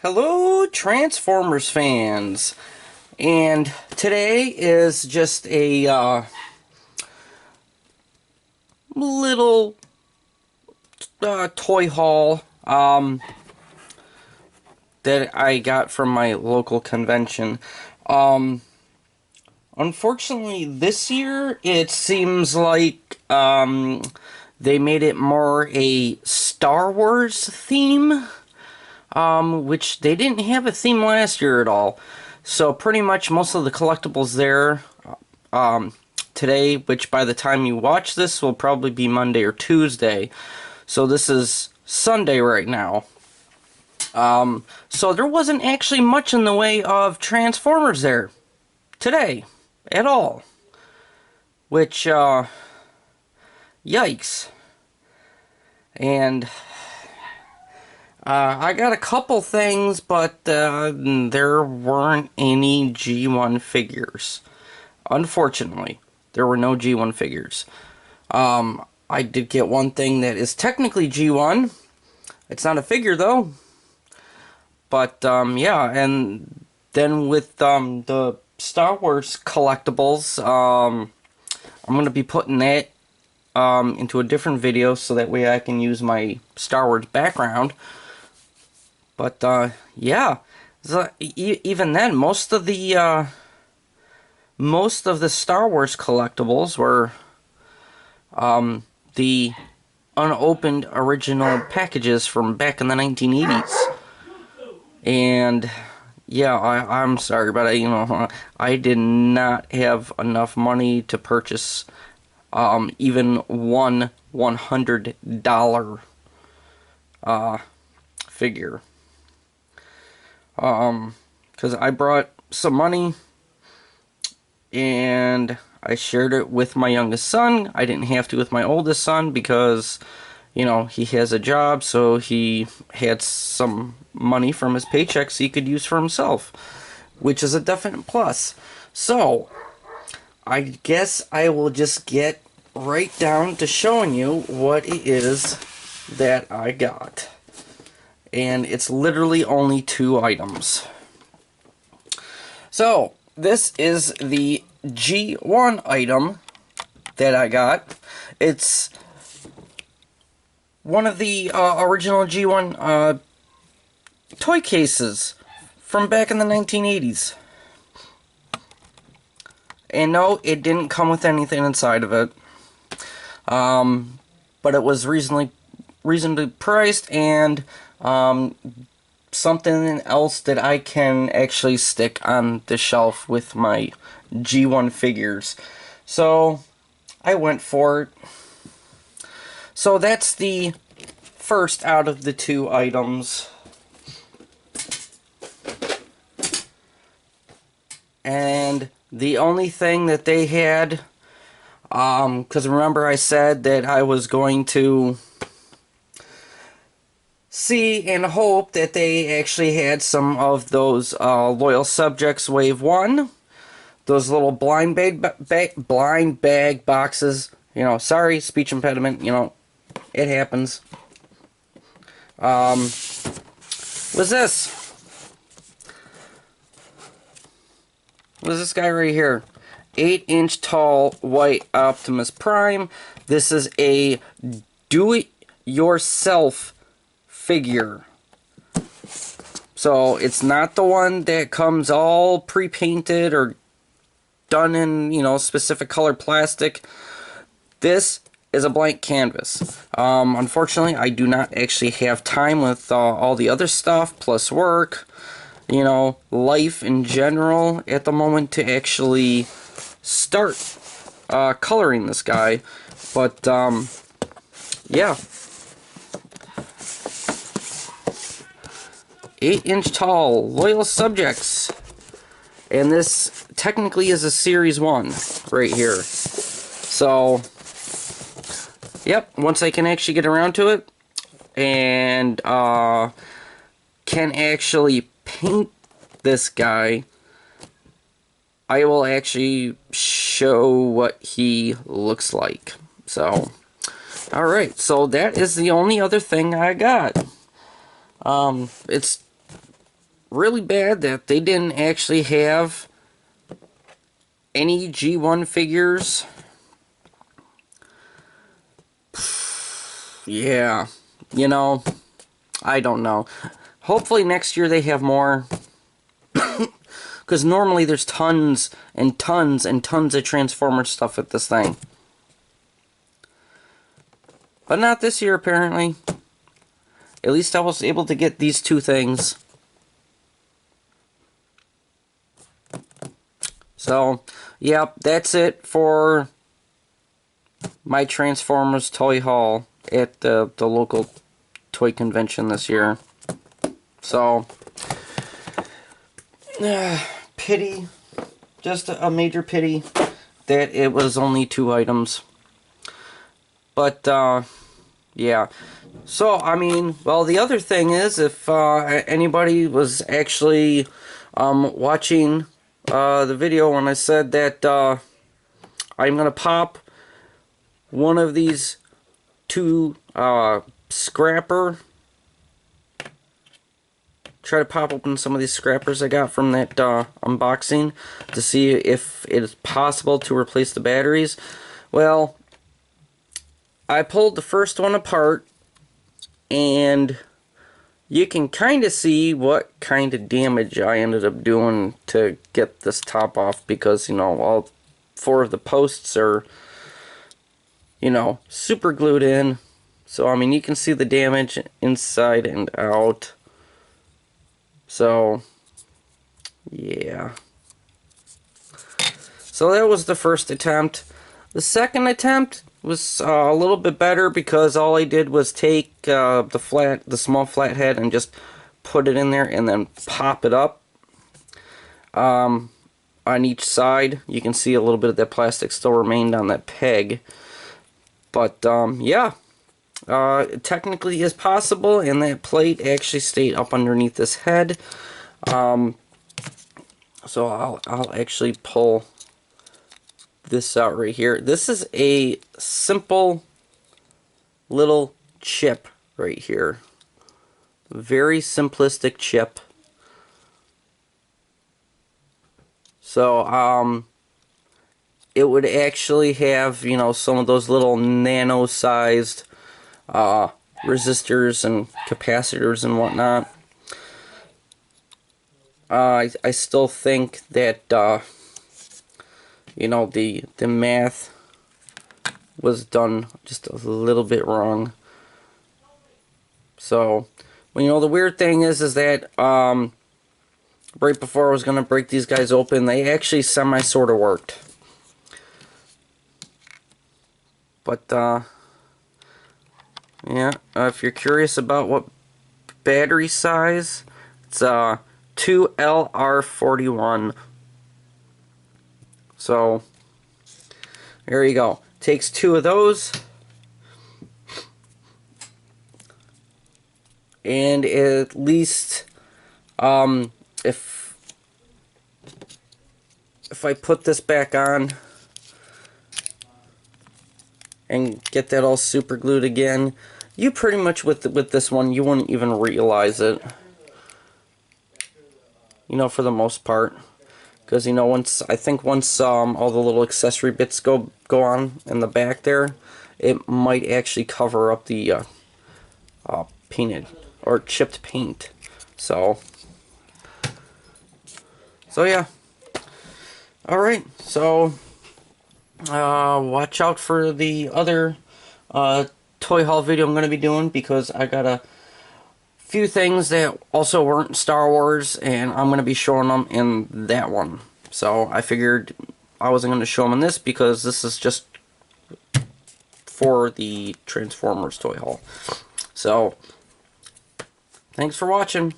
Hello, Transformers fans, and today is just a little toy haul that I got from my local convention. Um, Unfortunately, this year it seems like they made it more a Star Wars theme. Which they didn't have a theme last year at all. So pretty much most of the collectibles there today, which by the time you watch this will probably be Monday or Tuesday. So this is Sunday right now. So there wasn't actually much in the way of Transformers there today at all. Which, yikes. And I got a couple things, but there weren't any G1 figures. Unfortunately, there were no G1 figures. I did get one thing that is technically G1. It's not a figure, though. But, yeah, and then with the Star Wars collectibles, I'm going to be putting that into a different video so that way I can use my Star Wars background. But, yeah, so, even then, most of the Star Wars collectibles were, the unopened original packages from back in the 1980s. And, yeah, I'm sorry, but I did not have enough money to purchase, even one $100, figure. Because I brought some money and I shared it with my youngest son. I didn't have to with my oldest son because, he has a job, so he had some money from his paychecks he could use for himself, which is a definite plus. So, I guess I will just get right down to showing you what it is that I got. And it's literally only 2 items. So, this is the G1 item that I got. It's one of the original G1 toy cases from back in the 1980s. And no, it didn't come with anything inside of it. But it was reasonably priced, and something else that I can actually stick on the shelf with my G1 figures. So I went for it. So that's the first out of the 2 items. And the only thing that they had, because remember I said that I was going to see and hope that they actually had some of those Loyal Subjects Wave 1. Those little blind bag boxes. Sorry, speech impediment, it happens. Was this? Was this guy right here? 8-inch tall white Optimus Prime. This is a do-it-yourself figure. So it's not the one that comes all pre-painted or done in, specific color plastic. This is a blank canvas. Unfortunately, I do not actually have time with all the other stuff, plus work, life in general at the moment to actually start coloring this guy. But, yeah. 8-inch tall, Loyal Subjects. And this technically is a Series 1 right here. So, yep, once I can actually get around to it and can actually paint this guy, I will actually show what he looks like. So, alright, so that is the only other thing I got. It's really bad that they didn't actually have any G1 figures. Yeah, you know, I don't know. Hopefully next year they have more. Because normally there's tons and tons and tons of Transformers stuff at this thing. But not this year, apparently. At least I was able to get these two things. So, yeah, that's it for my Transformers toy haul at the local toy convention this year. So, pity, just a major pity that it was only 2 items. But, yeah. So, I mean, well, the other thing is, if anybody was actually watching the video when I said that I'm going to pop one of these 2 scrapper, try to pop open some of these scrappers I got from that unboxing to see if it is possible to replace the batteries. Well, I pulled the first one apart, and you can kind of see what kind of damage I ended up doing to get this top off, because, you know, all 4 of the posts are, you know, super glued in. So, I mean, you can see the damage inside and out. So, yeah. So that was the first attempt. The second attempt was a little bit better, because all I did was take the small flathead and just put it in there and then pop it up on each side. You can see a little bit of that plastic still remained on that peg. But yeah, it technically is possible, and that plate actually stayed up underneath this head. So I'll actually pull this out right here. This is a simple little chip right here. Very simplistic chip. So it would actually have, you know, some of those little nano-sized resistors and capacitors and whatnot. I still think that you know, the math was done just a little bit wrong. So, well, you know, the weird thing is that right before I was gonna break these guys open, they actually sort of worked. But yeah, if you're curious about what battery size, it's 2LR41. So there you go. Takes 2 of those, and at least if I put this back on and get that all super glued again, you pretty much with this one, you wouldn't even realize it, you know, for the most part. Because, you know, I think once all the little accessory bits go on in the back there, it might actually cover up the painted or chipped paint. So yeah. Alright, so watch out for the other toy haul video I'm going to be doing, because I got a few things that also weren't Star Wars, and I'm going to be showing them in that one. So I figured I wasn't going to show them in this, because this is just for the Transformers toy haul. So thanks for watching.